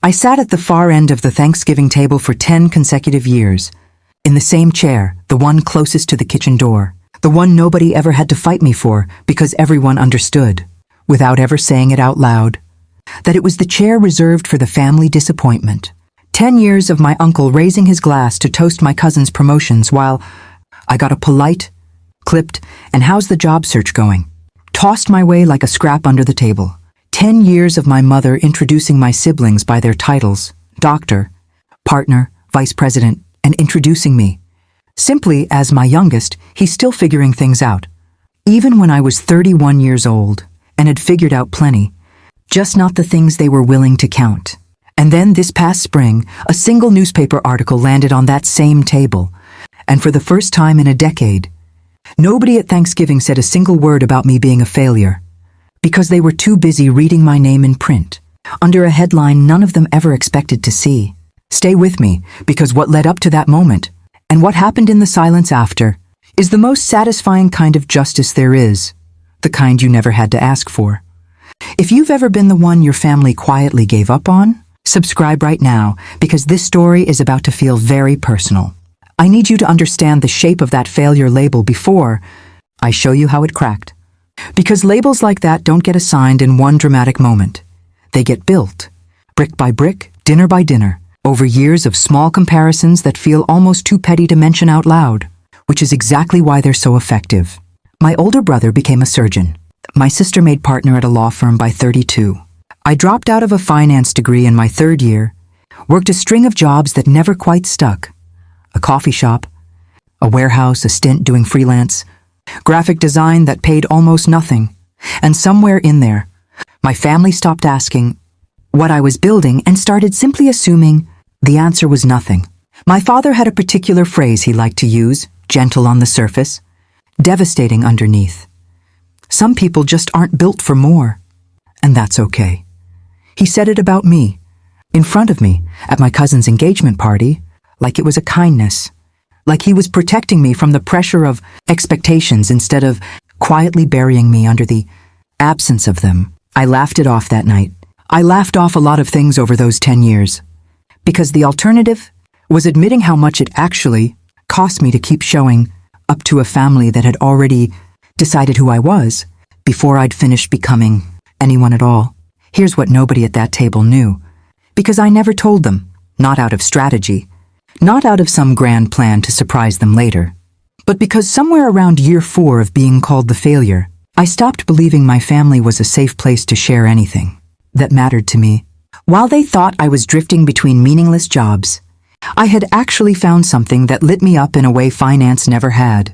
I sat at the far end of the Thanksgiving table for 10 consecutive years, in the same chair, the one closest to the kitchen door, the one nobody ever had to fight me for because everyone understood, without ever saying it out loud, that it was the chair reserved for the family disappointment. 10 years of my uncle raising his glass to toast my cousin's promotions while I got a polite, clipped, and how's the job search going, tossed my way like a scrap under the table. 10 years of my mother introducing my siblings by their titles, doctor, partner, vice president, and introducing me. Simply, as my youngest, he's still figuring things out. Even when I was 31 years old and had figured out plenty, just not the things they were willing to count. And then this past spring, a single newspaper article landed on that same table. And for the first time in a decade, nobody at Thanksgiving said a single word about me being a failure, because they were too busy reading my name in print, under a headline none of them ever expected to see. Stay with me, because what led up to that moment, and what happened in the silence after, is the most satisfying kind of justice there is, the kind you never had to ask for. If you've ever been the one your family quietly gave up on, subscribe right now, because this story is about to feel very personal. I need you to understand the shape of that failure label before I show you how it cracked. Because labels like that don't get assigned in one dramatic moment. They get built, brick by brick, dinner by dinner, over years of small comparisons that feel almost too petty to mention out loud, which is exactly why they're so effective. My older brother became a surgeon. My sister made partner at a law firm by 32. I dropped out of a finance degree in my third year, worked a string of jobs that never quite stuck. A coffee shop, a warehouse, a stint doing freelance, graphic design that paid almost nothing. And somewhere in there, my family stopped asking what I was building and started simply assuming the answer was nothing. My father had a particular phrase he liked to use, gentle on the surface, devastating underneath. Some people just aren't built for more, and that's okay. He said it about me, in front of me, at my cousin's engagement party, like it was a kindness, like he was protecting me from the pressure of expectations instead of quietly burying me under the absence of them. I laughed it off that night. I laughed off a lot of things over those 10 years, because the alternative was admitting how much it actually cost me to keep showing up to a family that had already decided who I was before I'd finished becoming anyone at all. Here's what nobody at that table knew, because I never told them, not out of strategy, not out of some grand plan to surprise them later, but because somewhere around year 4 of being called the failure, I stopped believing my family was a safe place to share anything that mattered to me. While they thought I was drifting between meaningless jobs, I had actually found something that lit me up in a way finance never had.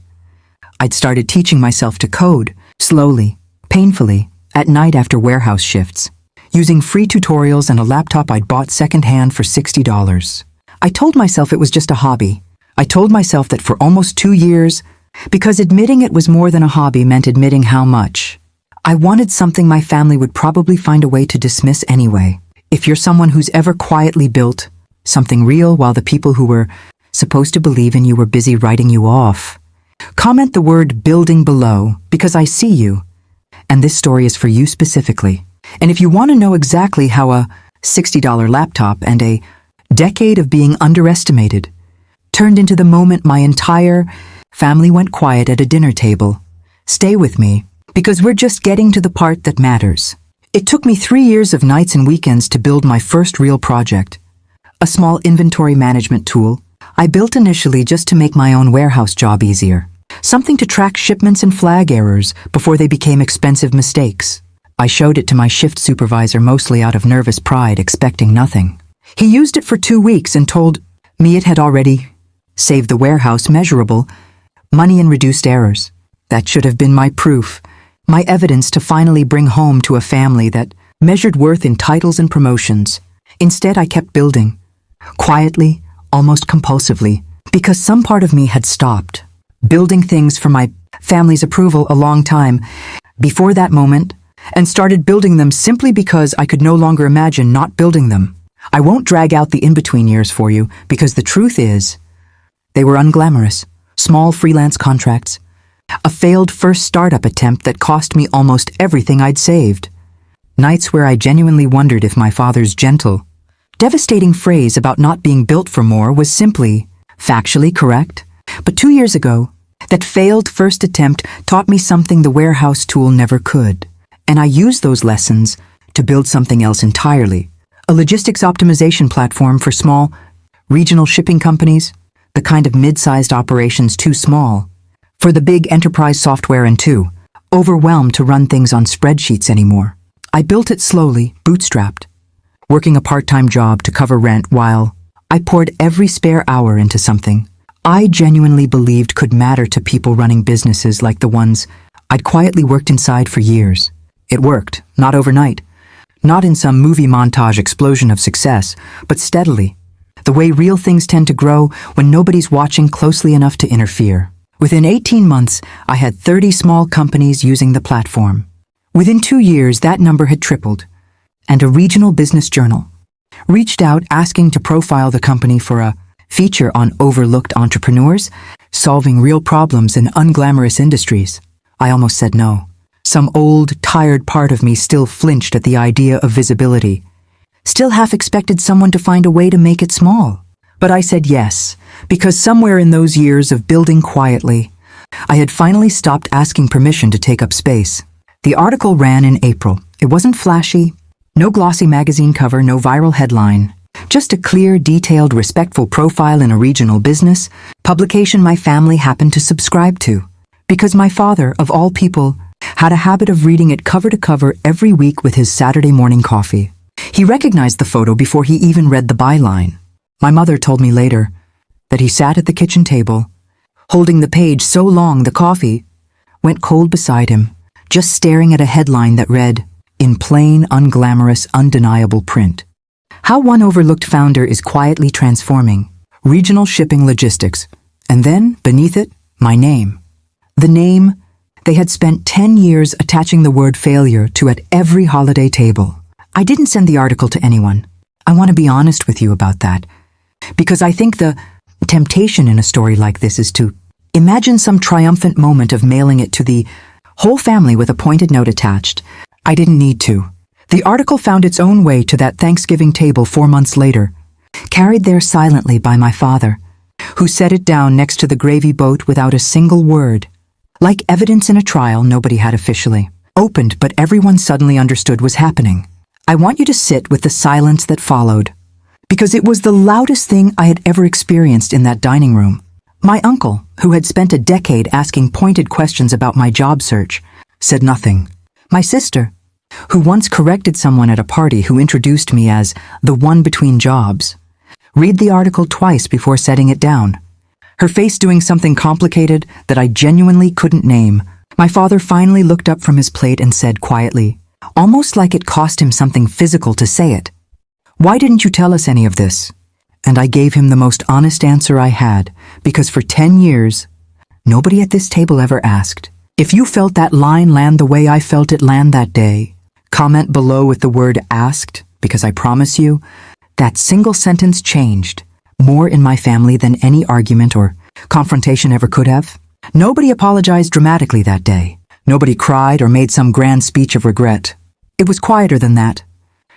I'd started teaching myself to code, slowly, painfully, at night after warehouse shifts, using free tutorials and a laptop I'd bought secondhand for $60. I told myself it was just a hobby. I told myself that for almost 2 years, because admitting it was more than a hobby meant admitting how much. I wanted something my family would probably find a way to dismiss anyway. If you're someone who's ever quietly built something real while the people who were supposed to believe in you were busy writing you off, comment the word building below, because I see you. And this story is for you specifically. And if you want to know exactly how a $60 laptop and a decade of being underestimated turned into the moment my entire family went quiet at a dinner table, stay with me, because we're just getting to the part that matters. It took me 3 years of nights and weekends to build my first real project, a small inventory management tool I built initially just to make my own warehouse job easier, something to track shipments and flag errors before they became expensive mistakes. I showed it to my shift supervisor mostly out of nervous pride, expecting nothing. He used it for 2 weeks and told me it had already saved the warehouse measurable money and reduced errors. That should have been my proof, my evidence to finally bring home to a family that measured worth in titles and promotions. Instead, I kept building, quietly, almost compulsively, because some part of me had stopped building things for my family's approval a long time before that moment, and started building them simply because I could no longer imagine not building them. I won't drag out the in-between years for you, because the truth is, they were unglamorous, small freelance contracts, a failed first startup attempt that cost me almost everything I'd saved, nights where I genuinely wondered if my father's gentle, devastating phrase about not being built for more was simply factually correct. But 2 years ago, that failed first attempt taught me something the warehouse tool never could. And I used those lessons to build something else entirely. A logistics optimization platform for small, regional shipping companies, the kind of mid-sized operations too small for the big enterprise software and too overwhelmed to run things on spreadsheets anymore. I built it slowly, bootstrapped, working a part-time job to cover rent while I poured every spare hour into something I genuinely believed could matter to people running businesses like the ones I'd quietly worked inside for years. It worked, not overnight, not in some movie montage explosion of success, but steadily, the way real things tend to grow when nobody's watching closely enough to interfere. Within 18 months, I had 30 small companies using the platform. Within 2 years, that number had tripled, and a regional business journal reached out asking to profile the company for a feature on overlooked entrepreneurs solving real problems in unglamorous industries. I almost said no. Some old, tired part of me still flinched at the idea of visibility, still half expected someone to find a way to make it small. But I said yes, because somewhere in those years of building quietly, I had finally stopped asking permission to take up space. The article ran in April. It wasn't flashy, no glossy magazine cover, no viral headline. Just a clear, detailed, respectful profile in a regional business, publication my family happened to subscribe to. Because my father, of all people, had a habit of reading it cover to cover every week with his Saturday morning coffee. He recognized the photo before he even read the byline. My mother told me later that he sat at the kitchen table, holding the page so long the coffee went cold beside him, just staring at a headline that read, in plain, unglamorous, undeniable print, "How one overlooked founder is quietly transforming regional shipping logistics." And then, beneath it, my name. The name they had spent 10 years attaching the word failure to at every holiday table. I didn't send the article to anyone. I want to be honest with you about that. Because I think the temptation in a story like this is to imagine some triumphant moment of mailing it to the whole family with a pointed note attached. I didn't need to. The article found its own way to that Thanksgiving table 4 months later, carried there silently by my father, who set it down next to the gravy boat without a single word. Like evidence in a trial nobody had officially opened, but everyone suddenly understood was happening. I want you to sit with the silence that followed, because it was the loudest thing I had ever experienced in that dining room. My uncle, who had spent a decade asking pointed questions about my job search, said nothing. My sister, who once corrected someone at a party who introduced me as the one between jobs, read the article twice before setting it down, her face doing something complicated that I genuinely couldn't name. My father finally looked up from his plate and said quietly, almost like it cost him something physical to say it, "Why didn't you tell us any of this?" And I gave him the most honest answer I had, because for 10 years, nobody at this table ever asked. If you felt that line land the way I felt it land that day, comment below with the word asked, because I promise you, that single sentence changed more in my family than any argument or confrontation ever could have. Nobody apologized dramatically that day. Nobody cried or made some grand speech of regret. It was quieter than that,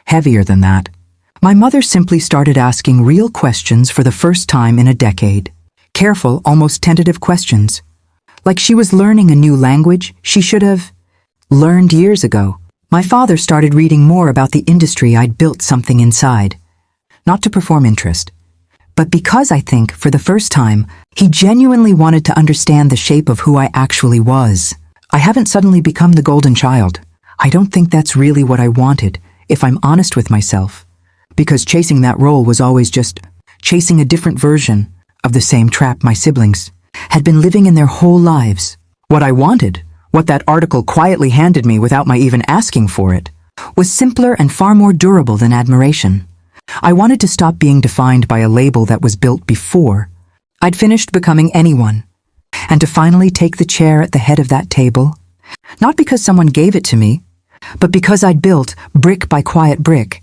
heavier than that. My mother simply started asking real questions for the first time in a decade. Careful, almost tentative questions. Like she was learning a new language she should have learned years ago. My father started reading more about the industry I'd built something inside. Not to perform interest, but because I think, for the first time, he genuinely wanted to understand the shape of who I actually was. I haven't suddenly become the golden child. I don't think that's really what I wanted, if I'm honest with myself, because chasing that role was always just chasing a different version of the same trap my siblings had been living in their whole lives. What I wanted, what that article quietly handed me without my even asking for it, was simpler and far more durable than admiration. I wanted to stop being defined by a label that was built before I'd finished becoming anyone, and to finally take the chair at the head of that table, not because someone gave it to me, but because I'd built, brick by quiet brick,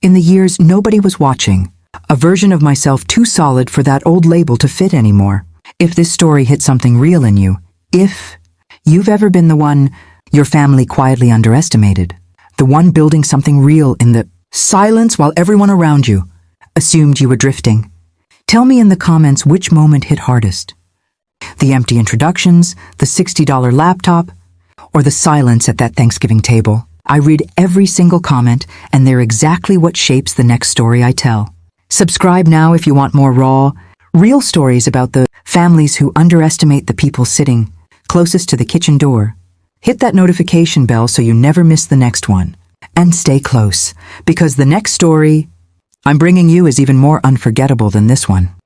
in the years nobody was watching, a version of myself too solid for that old label to fit anymore. If this story hit something real in you, if you've ever been the one your family quietly underestimated, the one building something real in the silence while everyone around you assumed you were drifting. Tell me in the comments which moment hit hardest. The empty introductions, the $60 laptop, or the silence at that Thanksgiving table. I read every single comment, and they're exactly what shapes the next story I tell. Subscribe now if you want more raw, real stories about the families who underestimate the people sitting closest to the kitchen door. Hit that notification bell so you never miss the next one. And stay close, because the next story I'm bringing you is even more unforgettable than this one.